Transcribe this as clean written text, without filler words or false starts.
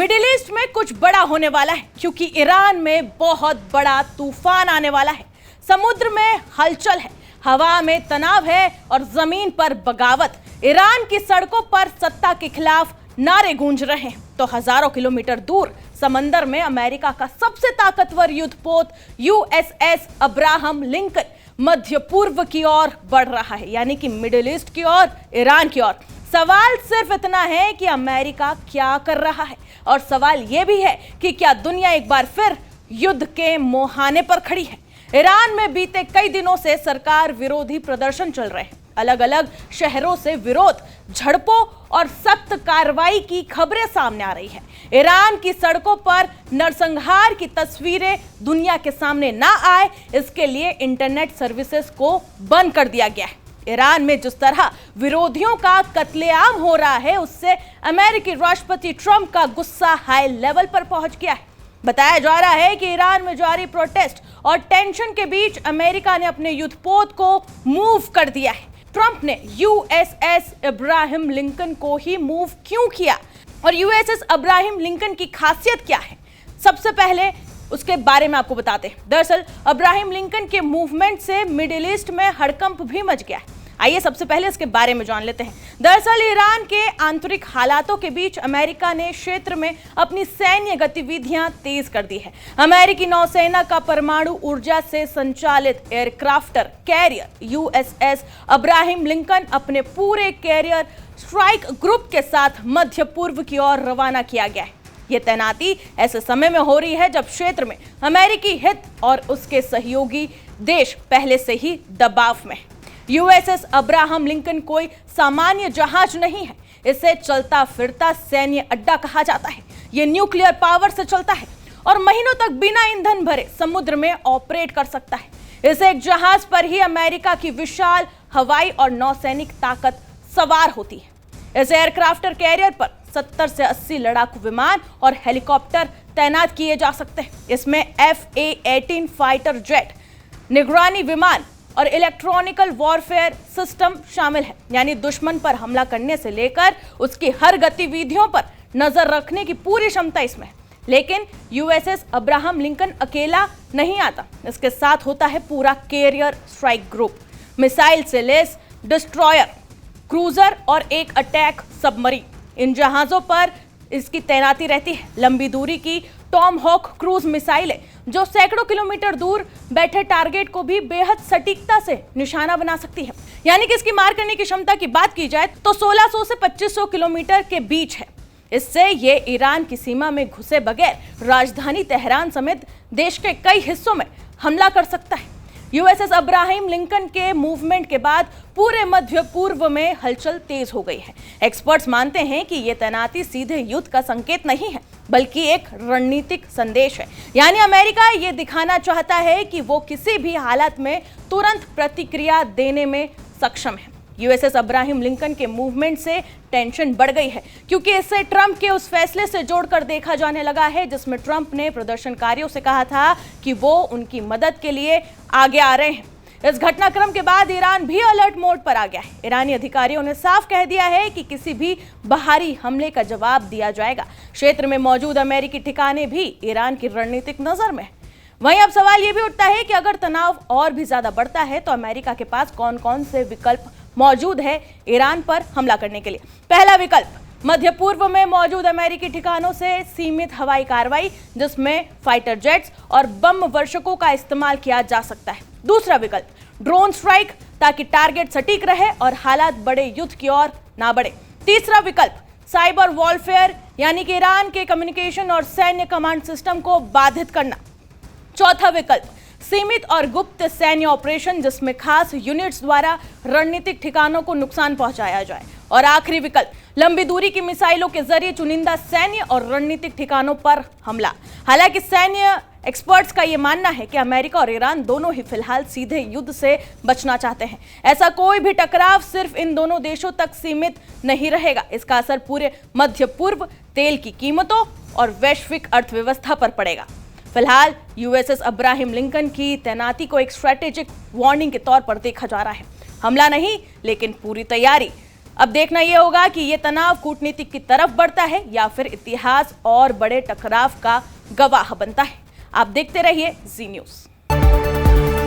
Middle east में कुछ बड़ा होने वाला है क्योंकि ईरान में बहुत बड़ा तूफान आने वाला है। समुद्र में हलचल है, हवा में तनाव है और जमीन पर बगावत। ईरान की सड़कों पर सत्ता के खिलाफ नारे गूंज रहे हैं तो हजारों किलोमीटर दूर समंदर में अमेरिका का सबसे ताकतवर युद्धपोत यूएसएस अब्राहम लिंकन मध्य पूर्व की ओर बढ़ रहा है, यानी कि मिडिल ईस्ट की ओर, ईरान की ओर। सवाल सिर्फ इतना है कि अमेरिका क्या कर रहा है, और सवाल यह भी है कि क्या दुनिया एक बार फिर युद्ध के मुहाने पर खड़ी है। ईरान में बीते कई दिनों से सरकार विरोधी प्रदर्शन चल रहे हैं। अलग अलग शहरों से विरोध, झड़पों और सख्त कार्रवाई की खबरें सामने आ रही है। ईरान की सड़कों पर नरसंहार की तस्वीरें दुनिया के सामने ना आए, इसके लिए इंटरनेट सर्विसेज को बंद कर दिया गया है। ईरान में जिस तरह विरोधियों का कत्लेआम हो रहा है, उससे अमेरिकी राष्ट्रपति ट्रंप का गुस्सा हाई लेवल पर पहुंच गया है। बताया जा रहा है कि ईरान में जारी प्रोटेस्ट और टेंशन के बीच अमेरिका ने अपने युद्धपोत को मूव कर दिया है। ट्रंप ने यूएसएस अब्राहम लिंकन को ही मूव क्यों किया और यूएसएस अब्राहम लिंकन की खासियत क्या है, सबसे पहले उसके बारे में आपको बताते हैं। दरअसल अब्राहम लिंकन के मूवमेंट से मिडिल ईस्ट में हड़कंप भी मच गया है। आइए सबसे पहले इसके बारे में जान लेते हैं। दरअसल ईरान के आंतरिक हालातों के बीच अमेरिका ने क्षेत्र में अपनी सैन्य गतिविधियां तेज कर दी है। अमेरिकी नौसेना का परमाणु ऊर्जा से संचालित एयरक्राफ्टर कैरियर यूएसएस अब्राहम लिंकन अपने पूरे कैरियर स्ट्राइक ग्रुप के साथ मध्य पूर्व की ओर रवाना किया गया है। ये तैनाती ऐसे समय में हो रही है जब क्षेत्र में अमेरिकी हित और उसके सहयोगी देश पहले से ही दबाव में है। यूएसएस अब्राहम लिंकन कोई सामान्य जहाज नहीं है, इसे चलता फिरता सैन्य अड्डा कहा जाता है। ये न्यूक्लियर पावर से चलता है और महीनों तक बिना ईंधन भरे समुद्र में ऑपरेट कर सकता है। इस एक जहाज पर ही अमेरिका की विशाल हवाई और नौसैनिक ताकत सवार होती है। इस एयरक्राफ्टर कैरियर पर 70 से 80 लड़ाकू विमान और हेलीकॉप्टर तैनात किए जा सकते हैं। इसमें FA-18 फाइटर जेट, निगरानी विमान और इलेक्ट्रॉनिकल वॉरफेयर सिस्टम शामिल है, यानी दुश्मन पर हमला करने से लेकर उसकी हर गतिविधियों पर नजर रखने की पूरी क्षमता इसमें है। लेकिन यूएसएस अब्राहम लिंकन अकेला नहीं आता, इसके साथ होता है पूरा कैरियर स्ट्राइक ग्रुप, मिसाइल से लैस डिस्ट्रॉयर, क्रूजर और एक अटैक सबमरीन। इन जहाजों पर इसकी तैनाती रहती है। लंबी दूरी की टॉम हॉक क्रूज मिसाइलें जो सैकड़ों किलोमीटर दूर बैठे टारगेट को भी बेहद सटीकता से निशाना बना सकती है। यानी कि इसकी मार करने की क्षमता की बात की जाए तो 1600 से 2500 किलोमीटर के बीच है। इससे ये ईरान की सीमा में घुसे बगैर राजधानी तेहरान समेत देश के कई हिस्सों में हमला कर सकता है। यूएसएस अब्राहम लिंकन के मूवमेंट के बाद पूरे मध्य पूर्व में हलचल तेज हो गई है। एक्सपर्ट्स मानते हैं कि यह तैनाती सीधे युद्ध का संकेत नहीं है, बल्कि एक रणनीतिक संदेश है। यानी अमेरिका ये दिखाना चाहता है कि वो किसी भी हालत में तुरंत प्रतिक्रिया देने में सक्षम है। यूएसएस अब्राहम लिंकन के मूवमेंट से टेंशन बढ़ गई है क्योंकि इससे ट्रंप के उस फैसले से जोड़कर देखा जाने लगा है जिसमें ट्रंप ने प्रदर्शनकारियों से कहा था कि वो उनकी मदद के लिए आगे आ रहे हैं। इस घटनाक्रम के बाद ईरान भी अलर्ट मोड पर आ गया है। ईरानी अधिकारियों ने साफ कह दिया है कि किसी भी बाहरी हमले का जवाब दिया जाएगा। क्षेत्र में मौजूद अमेरिकी ठिकाने भी ईरान की रणनीतिक नजर में है। वहीं अब सवाल यह भी उठता है कि अगर तनाव और भी ज्यादा बढ़ता है तो अमेरिका के पास कौन कौन से विकल्प मौजूद है ईरान पर हमला करने के लिए। पहला विकल्प, मध्य पूर्व में मौजूद अमेरिकी ठिकानों से सीमित हवाई कार्रवाई, जिसमें फाइटर जेट्स और बम वर्षकों का इस्तेमाल किया जा सकता है। दूसरा विकल्प, ड्रोन स्ट्राइक, ताकि टारगेट सटीक रहे और हालात बड़े युद्ध की ओर ना बढ़े। तीसरा विकल्प, साइबर वॉरफेयर, यानी कि ईरान के कम्युनिकेशन और सैन्य कमांड सिस्टम को बाधित करना। चौथा विकल्प, सीमित और गुप्त सैन्य ऑपरेशन, जिसमें खास यूनिट्स द्वारा रणनीतिक ठिकानों को नुकसान पहुंचाया जाए। और आखिरी विकल्प, लंबी दूरी की मिसाइलों के जरिए चुनिंदा सैन्य और रणनीतिक ठिकानों पर हमला। हालांकि सैन्य एक्सपर्ट्स का यह मानना है कि अमेरिका और ईरान दोनों ही फिलहाल सीधे युद्ध से बचना चाहते हैं। ऐसा कोई भी टकराव सिर्फ इन दोनों देशों तक सीमित नहीं रहेगा, इसका असर पूरे मध्य पूर्व, तेल की कीमतों और वैश्विक अर्थव्यवस्था पर पड़ेगा। फिलहाल यूएसएस अब्राहम लिंकन की तैनाती को एक स्ट्रेटेजिक वार्निंग के तौर पर देखा जा रहा है। हमला नहीं, लेकिन पूरी तैयारी। अब देखना यह होगा कि यह तनाव कूटनीति की तरफ बढ़ता है या फिर इतिहास और बड़े टकराव का गवाह बनता है। आप देखते रहिए जी न्यूज़।